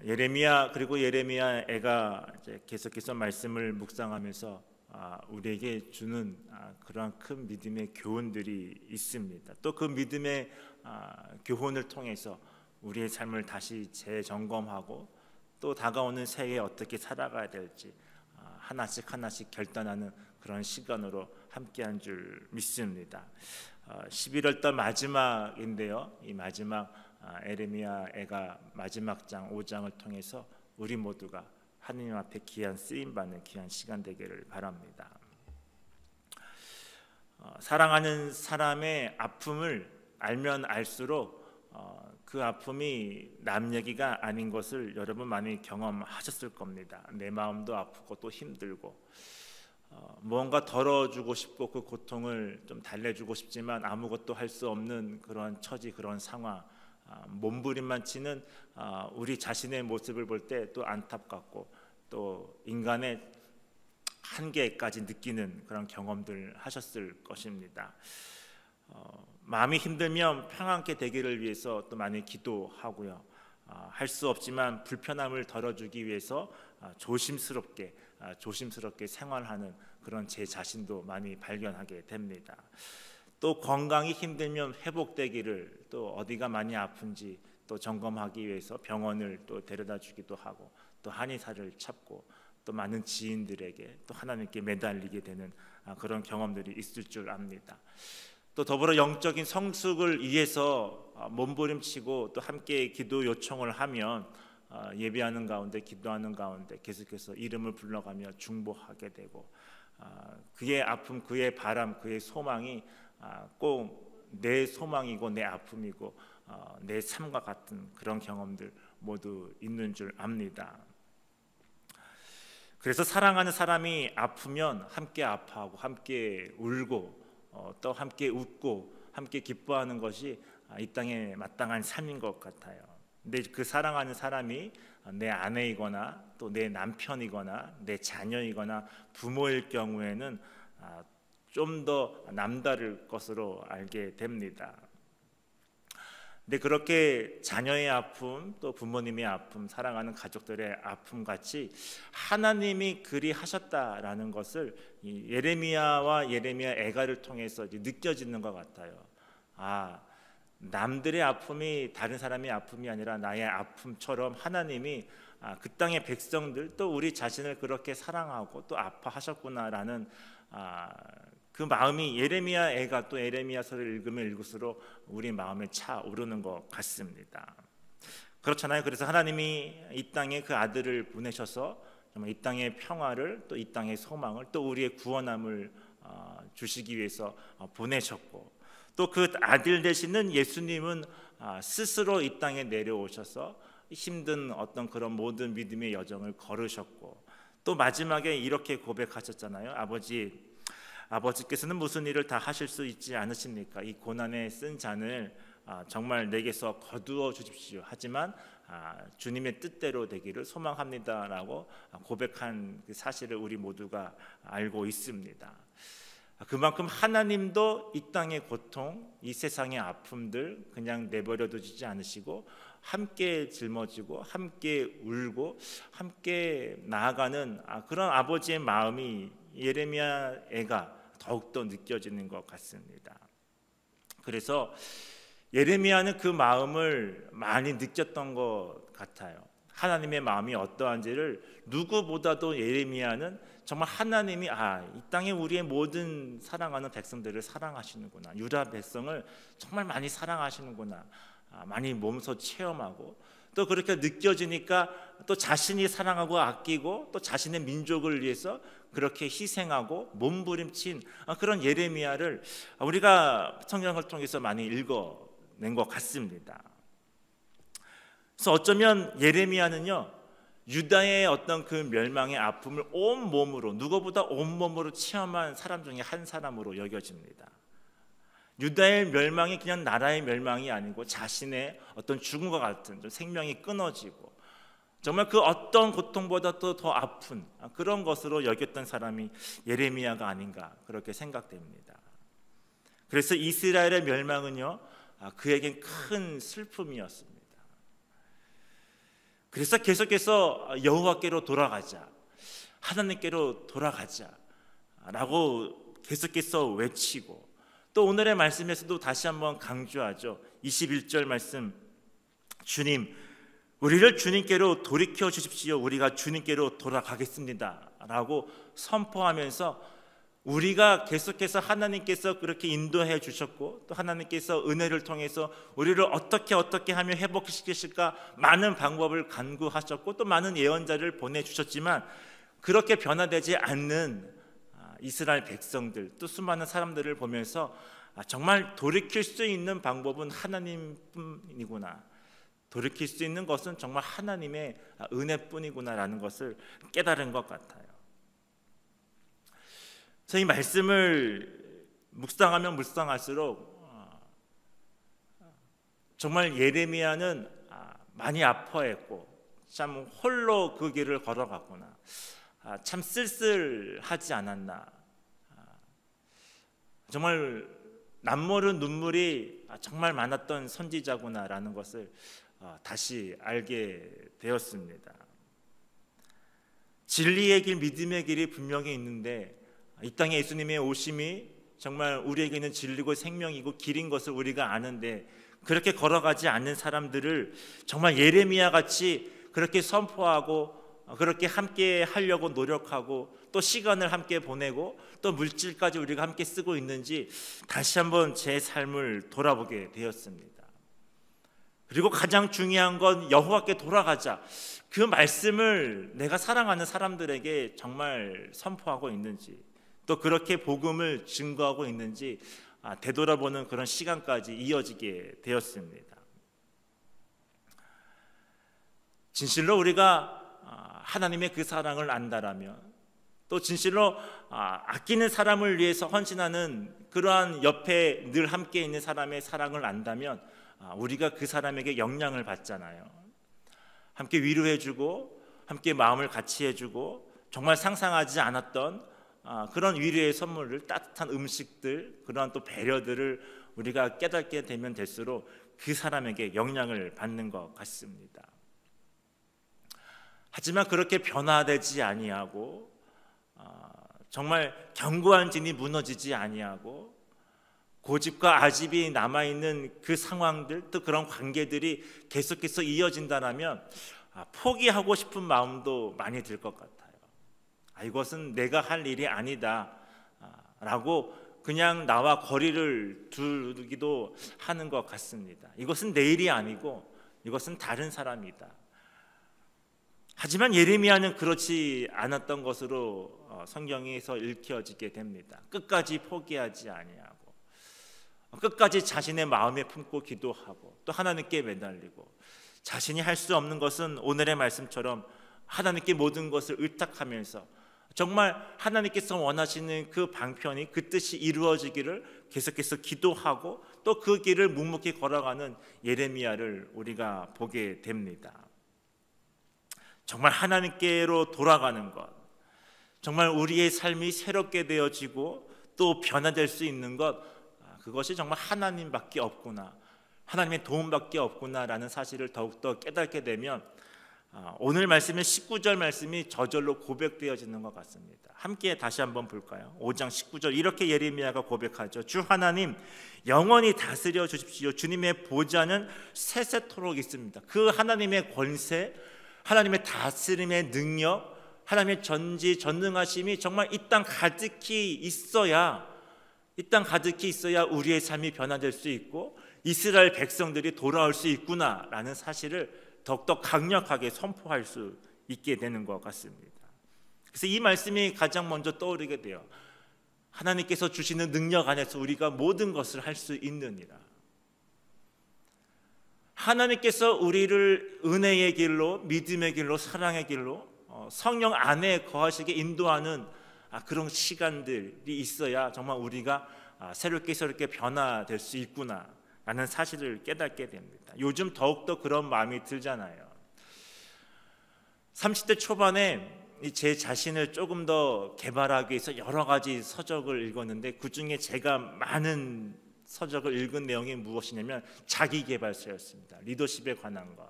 예레미야 그리고 예레미야 애가 이제 계속해서 말씀을 묵상하면서 우리에게 주는 그러한 큰 믿음의 교훈들이 있습니다. 또 그 믿음의 교훈을 통해서 우리의 삶을 다시 재점검하고 또 다가오는 새해에 어떻게 살아가야 될지 하나씩 하나씩 결단하는 그런 시간으로 함께한 줄 믿습니다. 11월 달 마지막인데요. 이 마지막 예레미야 애가 마지막 장 5장을 통해서 우리 모두가 하느님 앞에 귀한 쓰임받는 귀한 시간 되기를 바랍니다. 사랑하는 사람의 아픔을 알면 알수록 그 아픔이 남 얘기가 아닌 것을 여러분 많이 경험하셨을 겁니다. 내 마음도 아프고 또 힘들고 무언가 덜어주고 싶고 그 고통을 좀 달래주고 싶지만 아무것도 할 수 없는 그런 처지, 그런 상황, 몸부림만 치는 우리 자신의 모습을 볼 때 또 안타깝고 또 인간의 한계까지 느끼는 그런 경험들 하셨을 것입니다. 마음이 힘들면 평안케 되기를 위해서 또 많이 기도하고요. 할 수 없지만 불편함을 덜어주기 위해서 조심스럽게 생활하는 그런 제 자신도 많이 발견하게 됩니다. 또 건강이 힘들면 회복되기를, 또 어디가 많이 아픈지 또 점검하기 위해서 병원을 또 데려다 주기도 하고 또 한의사를 찾고 또 많은 지인들에게 또 하나님께 매달리게 되는 그런 경험들이 있을 줄 압니다. 또 더불어 영적인 성숙을 위해서 몸부림치고 또 함께 기도 요청을 하면 예배하는 가운데, 기도하는 가운데 계속해서 이름을 불러가며 중보하게 되고 그의 아픔, 그의 바람, 그의 소망이 꼭 내 소망이고 내 아픔이고 내 삶과 같은 그런 경험들 모두 있는 줄 압니다. 그래서 사랑하는 사람이 아프면 함께 아파하고 함께 울고 또 함께 웃고 함께 기뻐하는 것이 이 땅에 마땅한 삶인 것 같아요. 근데 그 사랑하는 사람이 내 아내이거나 또 내 남편이거나 내 자녀이거나 부모일 경우에는 좀 더 남다를 것으로 알게 됩니다. 근데 그렇게 자녀의 아픔, 또 부모님의 아픔, 사랑하는 가족들의 아픔 같이 하나님이 그리 하셨다라는 것을 이 예레미야와 예레미야 애가를 통해서 이제 느껴지는 것 같아요. 남들의 아픔이 다른 사람의 아픔이 아니라 나의 아픔처럼 하나님이 그 땅의 백성들 또 우리 자신을 그렇게 사랑하고 또 아파하셨구나라는 그 마음이 예레미야 애가 또 예레미야서를 읽으면 읽을수록 우리 마음에 차오르는 것 같습니다. 그렇잖아요. 그래서 하나님이 이 땅에 그 아들을 보내셔서 정말 이 땅의 평화를 또 이 땅의 소망을 또 우리의 구원함을 주시기 위해서 보내셨고 또 그 아들 되시는 예수님은 스스로 이 땅에 내려오셔서 힘든 어떤 그런 모든 믿음의 여정을 걸으셨고 또 마지막에 이렇게 고백하셨잖아요. 아버지께서는 무슨 일을 다 하실 수 있지 않으십니까? 이 고난에 쓴 잔을 정말 내게서 거두어 주십시오. 하지만 주님의 뜻대로 되기를 소망합니다라고 고백한 그 사실을 우리 모두가 알고 있습니다. 그만큼 하나님도 이 땅의 고통, 이 세상의 아픔들 그냥 내버려 두지 않으시고 함께 짊어지고 함께 울고 함께 나아가는 그런 아버지의 마음이 예레미야 애가 더욱더 느껴지는 것 같습니다. 그래서 예레미야는 그 마음을 많이 느꼈던 것 같아요. 하나님의 마음이 어떠한지를 누구보다도 예레미야는 정말 하나님이 이 땅에 우리의 모든 사랑하는 백성들을 사랑하시는구나, 유다 백성을 정말 많이 사랑하시는구나 많이 몸소 체험하고 또 그렇게 느껴지니까 또 자신이 사랑하고 아끼고 또 자신의 민족을 위해서 그렇게 희생하고 몸부림친 그런 예레미야를 우리가 성경을 통해서 많이 읽어낸 것 같습니다. 그래서 어쩌면 예레미야는요 유다의 어떤 그 멸망의 아픔을 온몸으로 누구보다 온몸으로 체험한 사람 중에 한 사람으로 여겨집니다. 유다의 멸망이 그냥 나라의 멸망이 아니고 자신의 어떤 죽음과 같은 좀 생명이 끊어지고 정말 그 어떤 고통보다도 더 아픈 그런 것으로 여겼던 사람이 예레미야가 아닌가 그렇게 생각됩니다. 그래서 이스라엘의 멸망은요 그에겐 큰 슬픔이었습니다. 그래서 계속해서 여호와께로 돌아가자, 하나님께로 돌아가자라고 계속해서 외치고, 또 오늘의 말씀에서도 다시 한번 강조하죠. 21절 말씀, 주님, 우리를 주님께로 돌이켜 주십시오. 우리가 주님께로 돌아가겠습니다 라고 선포하면서 우리가 계속해서 하나님께서 그렇게 인도해 주셨고, 또 하나님께서 은혜를 통해서 우리를 어떻게 하면 회복시키실까 많은 방법을 간구하셨고, 또 많은 예언자를 보내주셨지만 그렇게 변화되지 않는 이스라엘 백성들, 또 수많은 사람들을 보면서 정말 돌이킬 수 있는 방법은 하나님뿐이구나, 돌이킬 수 있는 것은 정말 하나님의 은혜뿐이구나라는 것을 깨달은 것 같아요. 이 말씀을 묵상하면 묵상할수록 정말 예레미야는 많이 아파했고 참 홀로 그 길을 걸어갔구나, 참 쓸쓸하지 않았나, 정말 남모른 눈물이 정말 많았던 선지자구나라는 것을 다시 알게 되었습니다. 진리의 길, 믿음의 길이 분명히 있는데 이 땅에 예수님의 오심이 정말 우리에게는 진리고 생명이고 길인 것을 우리가 아는데, 그렇게 걸어가지 않는 사람들을 정말 예레미야 같이 그렇게 선포하고 그렇게 함께 하려고 노력하고 또 시간을 함께 보내고 또 물질까지 우리가 함께 쓰고 있는지 다시 한번 제 삶을 돌아보게 되었습니다. 그리고 가장 중요한 건 여호와께 돌아가자, 그 말씀을 내가 사랑하는 사람들에게 정말 선포하고 있는지, 또 그렇게 복음을 증거하고 있는지 되돌아보는 그런 시간까지 이어지게 되었습니다. 진실로 우리가 하나님의 그 사랑을 안다라면, 또 진실로 아끼는 사람을 위해서 헌신하는 그러한 옆에 늘 함께 있는 사람의 사랑을 안다면 우리가 그 사람에게 영향을 받잖아요. 함께 위로해주고 함께 마음을 같이 해주고 정말 상상하지 않았던 그런 위로의 선물을, 따뜻한 음식들, 그러한 또 배려들을 우리가 깨닫게 되면 될수록 그 사람에게 영향을 받는 것 같습니다. 하지만 그렇게 변화되지 아니하고 정말 견고한 진이 무너지지 아니하고 고집과 아집이 남아있는 그 상황들, 또 그런 관계들이 계속해서 이어진다면 포기하고 싶은 마음도 많이 들 것 같아요. 이것은 내가 할 일이 아니다 라고 그냥 나와 거리를 두기도 하는 것 같습니다. 이것은 내 일이 아니고 이것은 다른 사람이다. 하지만 예레미야는 그렇지 않았던 것으로 성경에서 읽혀지게 됩니다. 끝까지 포기하지 아니하고 끝까지 자신의 마음에 품고 기도하고 또 하나님께 매달리고, 자신이 할 수 없는 것은 오늘의 말씀처럼 하나님께 모든 것을 의탁하면서 정말 하나님께서 원하시는 그 방편이, 그 뜻이 이루어지기를 계속해서 기도하고 또 그 길을 묵묵히 걸어가는 예레미야를 우리가 보게 됩니다. 정말 하나님께로 돌아가는 것, 정말 우리의 삶이 새롭게 되어지고 또 변화될 수 있는 것, 그것이 정말 하나님밖에 없구나, 하나님의 도움밖에 없구나라는 사실을 더욱더 깨닫게 되면 오늘 말씀의 19절 말씀이 저절로 고백되어지는 것 같습니다. 함께 다시 한번 볼까요? 5장 19절, 이렇게 예레미야가 고백하죠. 주 하나님, 영원히 다스려 주십시오. 주님의 보좌는 세세토록 있습니다. 그 하나님의 권세, 하나님의 다스림의 능력, 하나님의 전지전능하심이 정말 이 땅 가득히 있어야, 이 땅 가득히 있어야 우리의 삶이 변화될 수 있고 이스라엘 백성들이 돌아올 수 있구나라는 사실을 더욱더 강력하게 선포할 수 있게 되는 것 같습니다. 그래서 이 말씀이 가장 먼저 떠오르게 돼요. 하나님께서 주시는 능력 안에서 우리가 모든 것을 할 수 있느니라. 하나님께서 우리를 은혜의 길로, 믿음의 길로, 사랑의 길로 성령 안에 거하시게 인도하는 그런 시간들이 있어야 정말 우리가 새롭게 변화될 수 있구나 라는 사실을 깨닫게 됩니다. 요즘 더욱더 그런 마음이 들잖아요. 30대 초반에 제 자신을 조금 더 개발하기 위해서 여러 가지 서적을 읽었는데, 그중에 제가 많은 서적을 읽은 내용이 무엇이냐면 자기계발서였습니다. 리더십에 관한 것,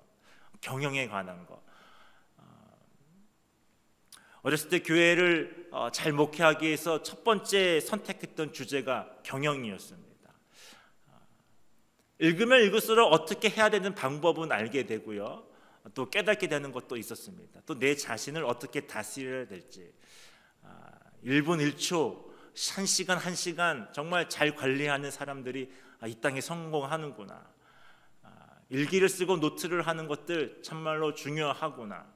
경영에 관한 것, 어렸을 때 교회를 잘 목회하기 위해서 첫 번째 선택했던 주제가 경영이었습니다. 읽으면 읽을수록 어떻게 해야 되는 방법은 알게 되고요, 또 깨닫게 되는 것도 있었습니다. 또 내 자신을 어떻게 다스려야 될지, 1분 1초, 1시간 1시간 정말 잘 관리하는 사람들이 이 땅에 성공하는구나, 일기를 쓰고 노트를 하는 것들 참말로 중요하구나,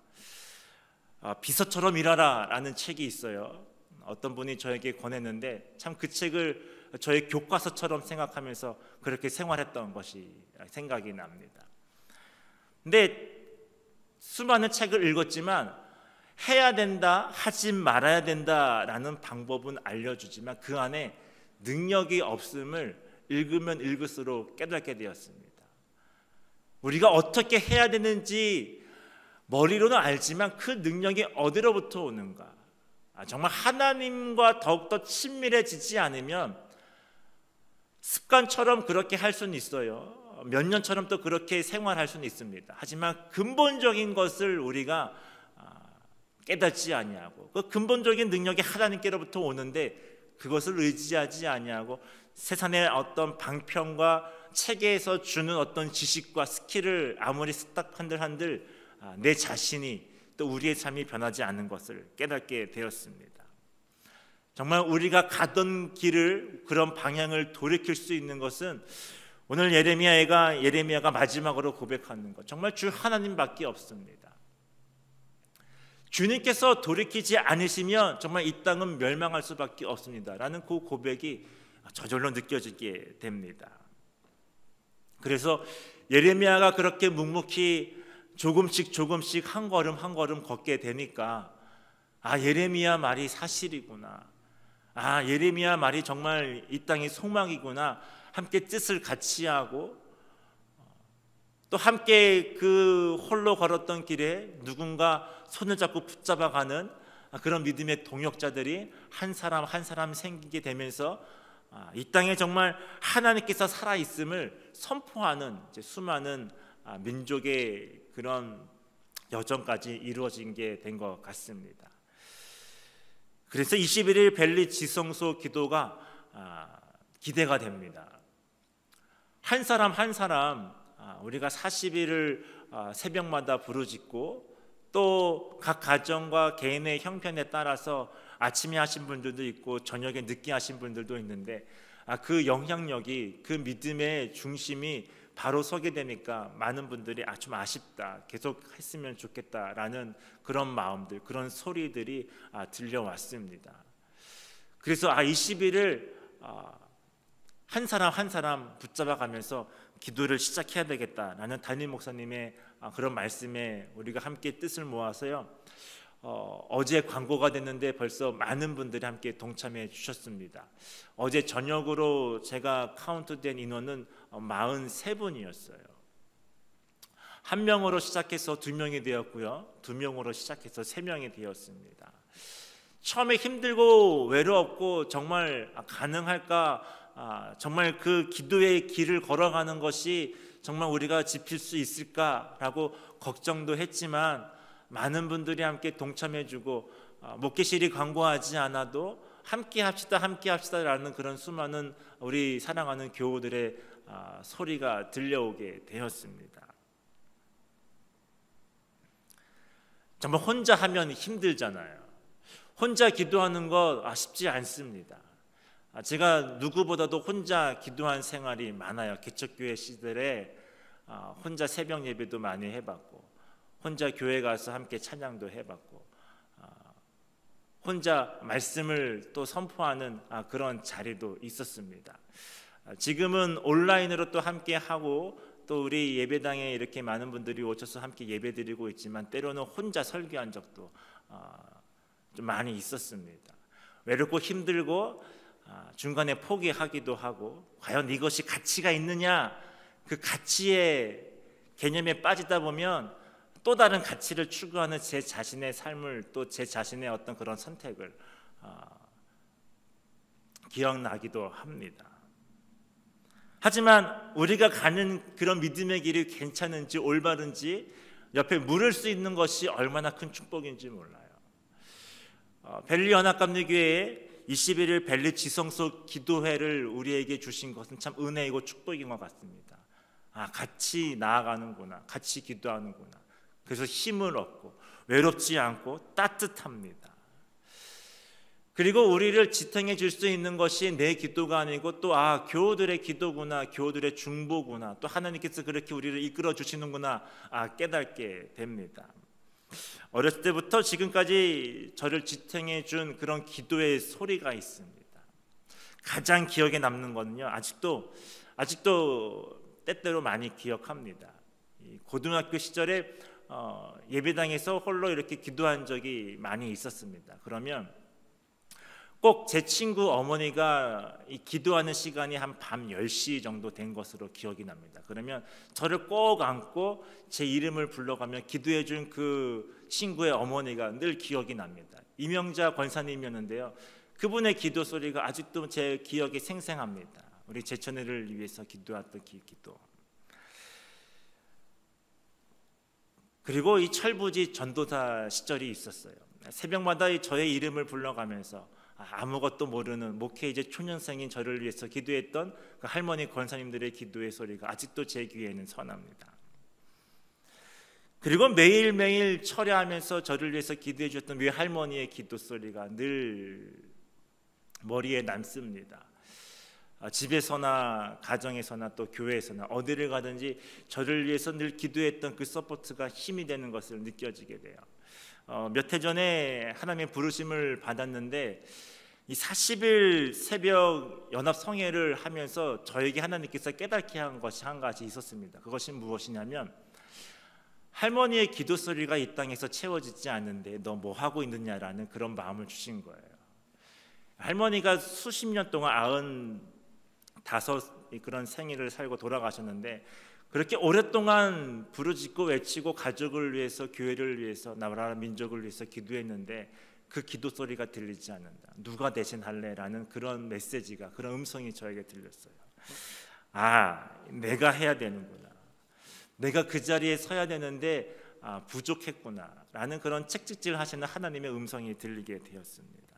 비서처럼 일하라 라는 책이 있어요. 어떤 분이 저에게 권했는데 참 그 책을 저의 교과서처럼 생각하면서 그렇게 생활했던 것이 생각이 납니다. 근데 수많은 책을 읽었지만 해야 된다, 하지 말아야 된다라는 방법은 알려주지만 그 안에 능력이 없음을 읽으면 읽을수록 깨닫게 되었습니다. 우리가 어떻게 해야 되는지 머리로는 알지만 그 능력이 어디로부터 오는가, 정말 하나님과 더욱더 친밀해지지 않으면 습관처럼 그렇게 할 수는 있어요. 몇 년처럼 또 그렇게 생활할 수는 있습니다. 하지만 근본적인 것을 우리가 깨닫지 아니하고, 그 근본적인 능력이 하나님께로부터 오는데 그것을 의지하지 아니하고 세상의 어떤 방편과 체계에서 주는 어떤 지식과 스킬을 아무리 한들 내 자신이 또 우리의 삶이 변하지 않는 것을 깨닫게 되었습니다. 정말 우리가 가던 길을, 그런 방향을 돌이킬 수 있는 것은 오늘 예레미야가 마지막으로 고백하는 것, 정말 주 하나님밖에 없습니다. 주님께서 돌이키지 않으시면 정말 이 땅은 멸망할 수밖에 없습니다 라는 그 고백이 저절로 느껴지게 됩니다. 그래서 예레미야가 그렇게 묵묵히 조금씩 한 걸음 한 걸음 걷게 되니까 예레미야 말이 사실이구나, 예레미야 말이 정말 이 땅의 소망이구나, 함께 뜻을 같이 하고 또 함께 그 홀로 걸었던 길에 누군가 손을 잡고 붙잡아가는 그런 믿음의 동역자들이 한 사람 한 사람 생기게 되면서 이 땅에 정말 하나님께서 살아있음을 선포하는 수많은 민족의 그런 여정까지 이루어진 게 된 것 같습니다. 그래서 21일 벨리 지성소 기도가 기대가 됩니다. 한 사람 한 사람 우리가 40일을 새벽마다 부르짖고 또 각 가정과 개인의 형편에 따라서 아침에 하신 분들도 있고 저녁에 늦게 하신 분들도 있는데 그 영향력이, 그 믿음의 중심이 바로 서게 되니까 많은 분들이 좀 아쉽다, 계속 했으면 좋겠다라는 그런 마음들, 그런 소리들이 들려왔습니다. 그래서 20일을 한 사람 한 사람 붙잡아가면서 기도를 시작해야 되겠다라는 담임 목사님의 그런 말씀에 우리가 함께 뜻을 모아서요, 어제 광고가 됐는데 벌써 많은 분들이 함께 동참해 주셨습니다. 어제 저녁으로 제가 카운트된 인원은 43분이었어요. 한 명으로 시작해서 2명이 되었고요, 2명으로 시작해서 3명이 되었습니다. 처음에 힘들고 외롭고 정말 가능할까, 정말 그 기도의 길을 걸어가는 것이 정말 우리가 지킬 수 있을까라고 걱정도 했지만 많은 분들이 함께 동참해주고 목회실이 광고하지 않아도 함께 합시다라는 그런 수많은 우리 사랑하는 교우들의 소리가 들려오게 되었습니다. 정말 혼자 하면 힘들잖아요. 혼자 기도하는 거 쉽지 않습니다. 제가 누구보다도 혼자 기도한 생활이 많아요. 개척교회 시절에 혼자 새벽 예배도 많이 해봤고, 혼자 교회 가서 함께 찬양도 해봤고, 혼자 말씀을 또 선포하는 그런 자리도 있었습니다. 지금은 온라인으로 또 함께 하고 또 우리 예배당에 이렇게 많은 분들이 오셔서 함께 예배드리고 있지만 때로는 혼자 설교한 적도 좀 많이 있었습니다. 외롭고 힘들고 중간에 포기하기도 하고, 과연 이것이 가치가 있느냐, 그 가치의 개념에 빠지다 보면 또 다른 가치를 추구하는 제 자신의 삶을, 또 제 자신의 어떤 그런 선택을 기억나기도 합니다. 하지만 우리가 가는 그런 믿음의 길이 괜찮은지 올바른지 옆에 물을 수 있는 것이 얼마나 큰 축복인지 몰라요. 벨리 연합감리교회에 21일 벨리 지성소 기도회를 우리에게 주신 것은 참 은혜이고 축복인 것 같습니다. 같이 나아가는구나, 같이 기도하는구나. 그래서 힘을 얻고 외롭지 않고 따뜻합니다. 그리고 우리를 지탱해 줄 수 있는 것이 내 기도가 아니고 또 교우들의 기도구나, 교우들의 중보구나, 또 하나님께서 그렇게 우리를 이끌어 주시는구나 깨닫게 됩니다. 어렸을 때부터 지금까지 저를 지탱해 준 그런 기도의 소리가 있습니다. 가장 기억에 남는 거는요, 아직도 때때로 많이 기억합니다. 고등학교 시절에 예배당에서 홀로 이렇게 기도한 적이 많이 있었습니다. 그러면 꼭 제 친구 어머니가 이 기도하는 시간이 한 밤 10시 정도 된 것으로 기억이 납니다. 그러면 저를 꼭 안고 제 이름을 불러가며 기도해 준 그 친구의 어머니가 늘 기억이 납니다. 이명자 권사님이었는데요, 그분의 기도 소리가 아직도 제 기억에 생생합니다. 우리 제천이를 위해서 기도했던 기도. 그리고 이 철부지 전도사 시절이 있었어요. 새벽마다 저의 이름을 불러가면서 아무것도 모르는 목회이제 초년생인 저를 위해서 기도했던 그 할머니 권사님들의 기도의 소리가 아직도 제 귀에는 선합니다. 그리고 매일매일 철야하면서 저를 위해서 기도해 주셨던 외할머니의 기도 소리가 늘 머리에 남습니다. 집에서나 가정에서나 또 교회에서나 어디를 가든지 저를 위해서 늘 기도했던 그 서포트가 힘이 되는 것을 느껴지게 돼요. 몇 해 전에 하나님의 부르심을 받았는데 이 40일 새벽 연합 성회를 하면서 저에게 하나님께서 깨닫게 한 것이 한 가지 있었습니다. 그것이 무엇이냐면, 할머니의 기도 소리가 이 땅에서 채워지지 않는데 너 뭐 하고 있느냐라는 그런 마음을 주신 거예요. 할머니가 수십 년 동안 95 그런 생일을 살고 돌아가셨는데, 그렇게 오랫동안 부르짖고 외치고 가족을 위해서, 교회를 위해서, 나라 민족을 위해서 기도했는데 그 기도 소리가 들리지 않는다. 누가 대신할래라는 그런 메시지가, 그런 음성이 저에게 들렸어요. 내가 해야 되는구나, 내가 그 자리에 서야 되는데 부족했구나라는 그런 책찍질 하시는 하나님의 음성이 들리게 되었습니다.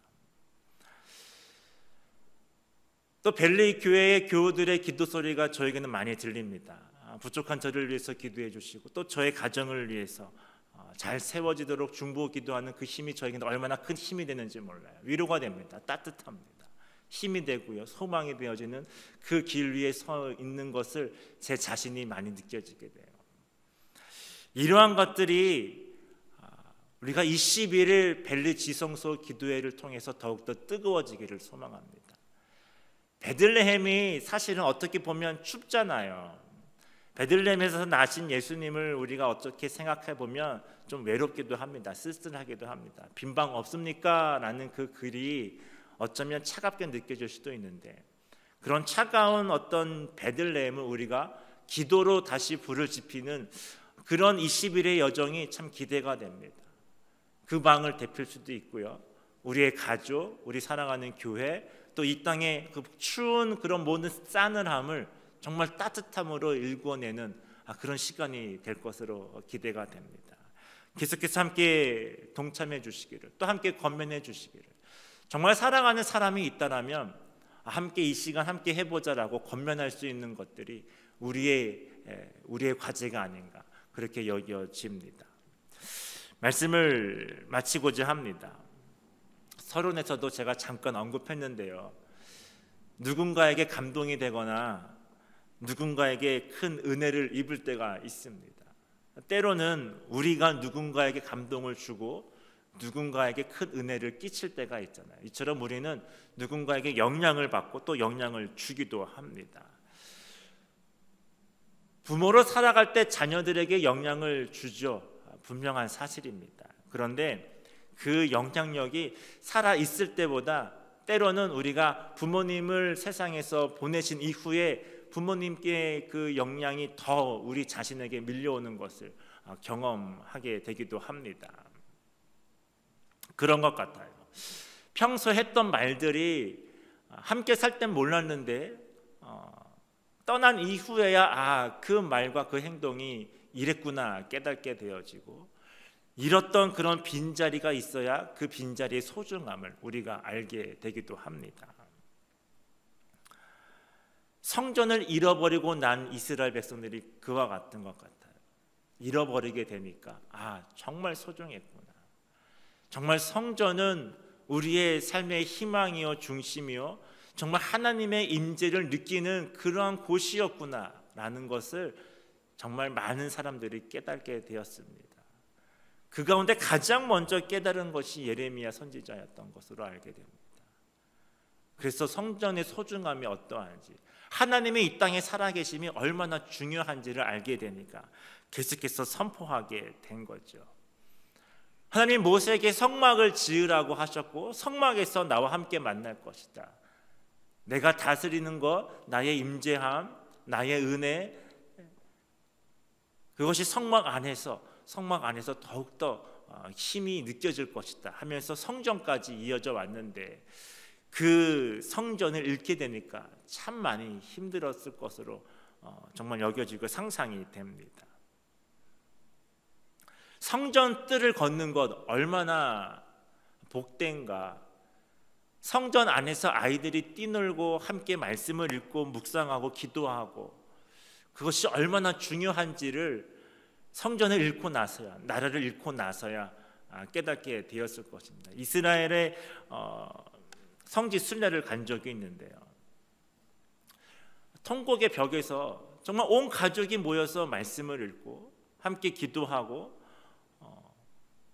또 벨리 교회의 교우들의 기도 소리가 저에게는 많이 들립니다. 부족한 저를 위해서 기도해 주시고 또 저의 가정을 위해서 잘 세워지도록 중보 기도하는 그 힘이 저에게는 얼마나 큰 힘이 되는지 몰라요. 위로가 됩니다. 따뜻합니다. 힘이 되고요, 소망이 되어지는 그 길 위에 서 있는 것을 제 자신이 많이 느껴지게 돼요. 이러한 것들이 우리가 21일 벨리 지성소 기도회를 통해서 더욱더 뜨거워지기를 소망합니다. 베들레헴이 사실은 어떻게 보면 춥잖아요. 베들레헴에서 나신 예수님을 우리가 어떻게 생각해 보면 좀 외롭기도 합니다. 쓸쓸하기도 합니다. 빈방 없습니까? 라는 그 글이 어쩌면 차갑게 느껴질 수도 있는데, 그런 차가운 어떤 베들레헴을 우리가 기도로 다시 불을 지피는 그런 20일의 여정이 참 기대가 됩니다. 그 방을 데필 수도 있고요, 우리의 가족, 우리 사랑하는 교회, 또 이 땅의 그 추운 그런 모든 싸늘함을 정말 따뜻함으로 일궈내는 그런 시간이 될 것으로 기대가 됩니다. 계속해서 함께 동참해 주시기를, 또 함께 권면해 주시기를, 정말 사랑하는 사람이 있다라면 함께 이 시간 함께 해보자라고 권면할 수 있는 것들이 우리의 과제가 아닌가 그렇게 여겨집니다. 말씀을 마치고자 합니다. 서론에서도 제가 잠깐 언급했는데요, 누군가에게 감동이 되거나 누군가에게 큰 은혜를 입을 때가 있습니다. 때로는 우리가 누군가에게 감동을 주고 누군가에게 큰 은혜를 끼칠 때가 있잖아요. 이처럼 우리는 누군가에게 영향을 받고 또 영향을 주기도 합니다. 부모로 살아갈 때 자녀들에게 영향을 주죠. 분명한 사실입니다. 그런데 그 영향력이 살아있을 때보다 때로는 우리가 부모님을 세상에서 보내신 이후에 부모님께 그 영향이 더 우리 자신에게 밀려오는 것을 경험하게 되기도 합니다. 그런 것 같아요. 평소 했던 말들이 함께 살 땐 몰랐는데 떠난 이후에야 그 말과 그 행동이 이랬구나 깨닫게 되어지고, 잃었던 그런 빈자리가 있어야 그 빈자리의 소중함을 우리가 알게 되기도 합니다. 성전을 잃어버리고 난 이스라엘 백성들이 그와 같은 것 같아요. 잃어버리게 되니까 정말 소중했구나. 정말 성전은 우리의 삶의 희망이요 중심이요 정말 하나님의 임재를 느끼는 그러한 곳이었구나라는 것을 정말 많은 사람들이 깨닫게 되었습니다. 그 가운데 가장 먼저 깨달은 것이 예레미야 선지자였던 것으로 알게 됩니다. 그래서 성전의 소중함이 어떠한지, 하나님의 이 땅에 살아계심이 얼마나 중요한지를 알게 되니까 계속해서 선포하게 된 거죠. 하나님 모세에게 성막을 지으라고 하셨고 성막에서 나와 함께 만날 것이다. 내가 다스리는 것, 나의 임재함, 나의 은혜, 그것이 성막 안에서 더욱더 힘이 느껴질 것이다 하면서 성전까지 이어져 왔는데 그 성전을 잃게 되니까 참 많이 힘들었을 것으로 정말 여겨지고 상상이 됩니다. 성전 뜰을 걷는 것 얼마나 복된가. 성전 안에서 아이들이 뛰놀고 함께 말씀을 읽고 묵상하고 기도하고 그것이 얼마나 중요한지를 성전을 잃고 나서야, 나라를 잃고 나서야 깨닫게 되었을 것입니다. 이스라엘의 성지 순례를 간 적이 있는데요, 통곡의 벽에서 정말 온 가족이 모여서 말씀을 읽고 함께 기도하고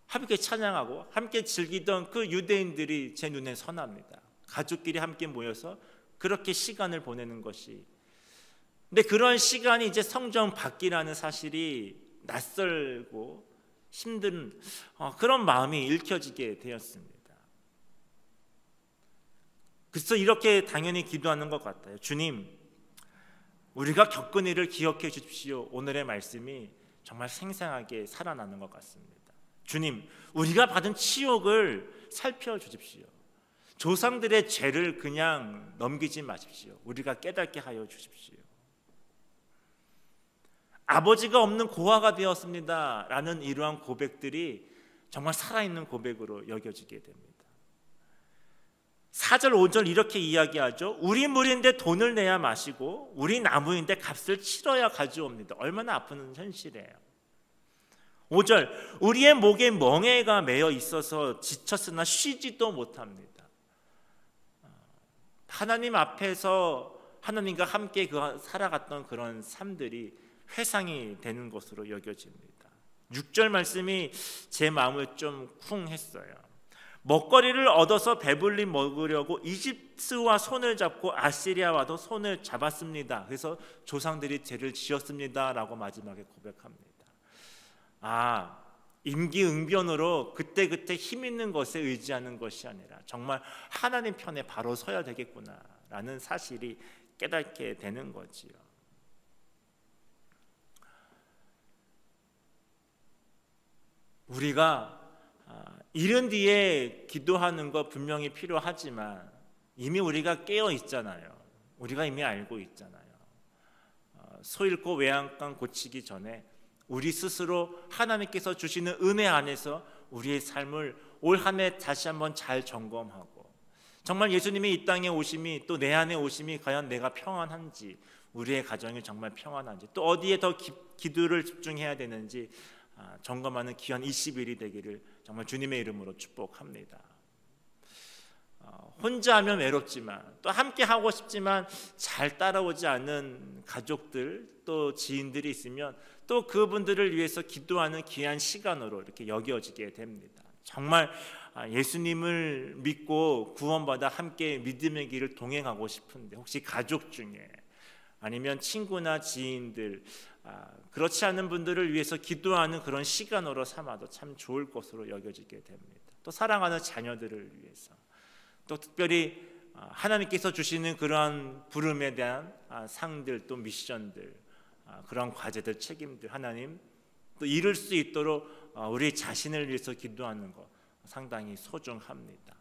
함께 찬양하고 함께 즐기던 그 유대인들이 제 눈에 선합니다. 가족끼리 함께 모여서 그렇게 시간을 보내는 것이, 근데 그런 시간이 이제 성전 밖이라는 사실이 낯설고 힘든 그런 마음이 읽혀지게 되었습니다. 그래서 이렇게 당연히 기도하는 것 같아요. 주님, 우리가 겪은 일을 기억해 주십시오. 오늘의 말씀이 정말 생생하게 살아나는 것 같습니다. 주님, 우리가 받은 치욕을 살펴주십시오. 조상들의 죄를 그냥 넘기지 마십시오. 우리가 깨닫게 하여 주십시오. 아버지가 없는 고아가 되었습니다 라는 이러한 고백들이 정말 살아있는 고백으로 여겨지게 됩니다. 4절 5절 이렇게 이야기하죠. 우리 물인데 돈을 내야 마시고 우리 나무인데 값을 치러야 가져옵니다. 얼마나 아픈 현실이에요. 5절, 우리의 목에 멍에가 매여 있어서 지쳤으나 쉬지도 못합니다. 하나님 앞에서 하나님과 함께 살아갔던 그런 삶들이 회상이 되는 것으로 여겨집니다. 6절 말씀이 제 마음을 좀 쿵 했어요. 먹거리를 얻어서 배불리 먹으려고 이집트와 손을 잡고 아시리아와도 손을 잡았습니다. 그래서 조상들이 죄를 지었습니다 라고 마지막에 고백합니다. 임기응변으로 그때그때 힘 있는 것에 의지하는 것이 아니라 정말 하나님 편에 바로 서야 되겠구나라는 사실이 깨닫게 되는 거지요. 우리가 이른 뒤에 기도하는 거 분명히 필요하지만 이미 우리가 깨어 있잖아요. 우리가 이미 알고 있잖아요. 소 잃고 외양간 고치기 전에 우리 스스로 하나님께서 주시는 은혜 안에서 우리의 삶을 올 한 해 다시 한번 잘 점검하고, 정말 예수님이 이 땅에 오심이, 또 내 안에 오심이 과연 내가 평안한지, 우리의 가정이 정말 평안한지, 또 어디에 더 기도를 집중해야 되는지 점검하는 귀한 20일이 되기를 정말 주님의 이름으로 축복합니다. 혼자 하면 외롭지만 또 함께 하고 싶지만 잘 따라오지 않는 가족들, 또 지인들이 있으면 또 그분들을 위해서 기도하는 귀한 시간으로 이렇게 여겨지게 됩니다. 정말 예수님을 믿고 구원받아 함께 믿음의 길을 동행하고 싶은데, 혹시 가족 중에 아니면 친구나 지인들, 그렇지 않은 분들을 위해서 기도하는 그런 시간으로 삼아도 참 좋을 것으로 여겨지게 됩니다. 또 사랑하는 자녀들을 위해서, 또 특별히 하나님께서 주시는 그러한 부름에 대한 상들, 또 미션들, 그런 과제들, 책임들 하나님 또 이룰 수 있도록 우리 자신을 위해서 기도하는 것 상당히 소중합니다.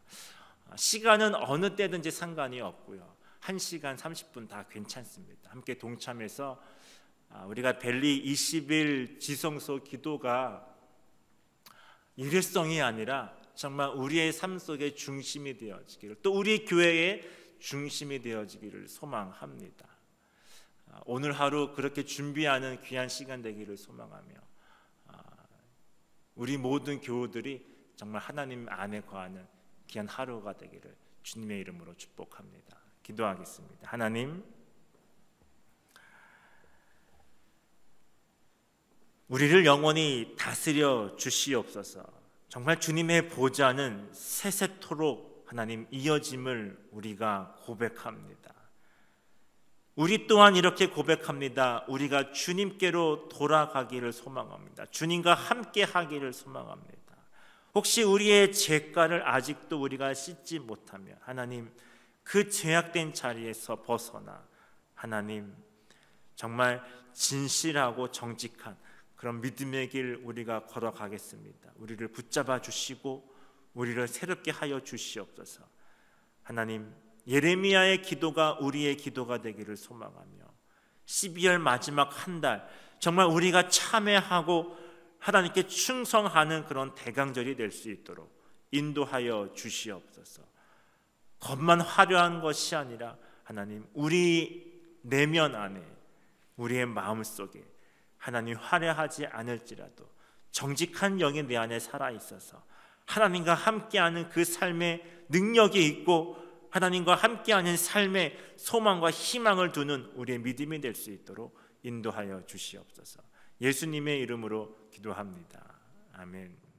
시간은 어느 때든지 상관이 없고요, 1시간 30분 다 괜찮습니다. 함께 동참해서 우리가 벨리 20일 지성소 기도가 일회성이 아니라 정말 우리의 삶 속의 중심이 되어지기를, 또 우리 교회의 중심이 되어지기를 소망합니다. 오늘 하루 그렇게 준비하는 귀한 시간 되기를 소망하며 우리 모든 교우들이 정말 하나님 안에 거하는 귀한 하루가 되기를 주님의 이름으로 축복합니다. 기도하겠습니다. 하나님, 우리를 영원히 다스려 주시옵소서. 정말 주님의 보좌는 세세토록 하나님 이어짐을 우리가 고백합니다. 우리 또한 이렇게 고백합니다. 우리가 주님께로 돌아가기를 소망합니다. 주님과 함께 하기를 소망합니다. 혹시 우리의 죄가를 아직도 우리가 씻지 못하면 하나님, 그 죄악된 자리에서 벗어나 하나님 정말 진실하고 정직한 그런 믿음의 길 우리가 걸어가겠습니다. 우리를 붙잡아 주시고 우리를 새롭게 하여 주시옵소서. 하나님, 예레미야의 기도가 우리의 기도가 되기를 소망하며 12월 마지막 한 달 정말 우리가 참회하고 하나님께 충성하는 그런 대강절이 될 수 있도록 인도하여 주시옵소서. 겉만 화려한 것이 아니라 하나님, 우리 내면 안에, 우리의 마음 속에 하나님 화려하지 않을지라도 정직한 영이 내 안에 살아있어서 하나님과 함께하는 그 삶의 능력이 있고 하나님과 함께하는 삶의 소망과 희망을 두는 우리의 믿음이 될 수 있도록 인도하여 주시옵소서. 예수님의 이름으로 기도합니다. 아멘.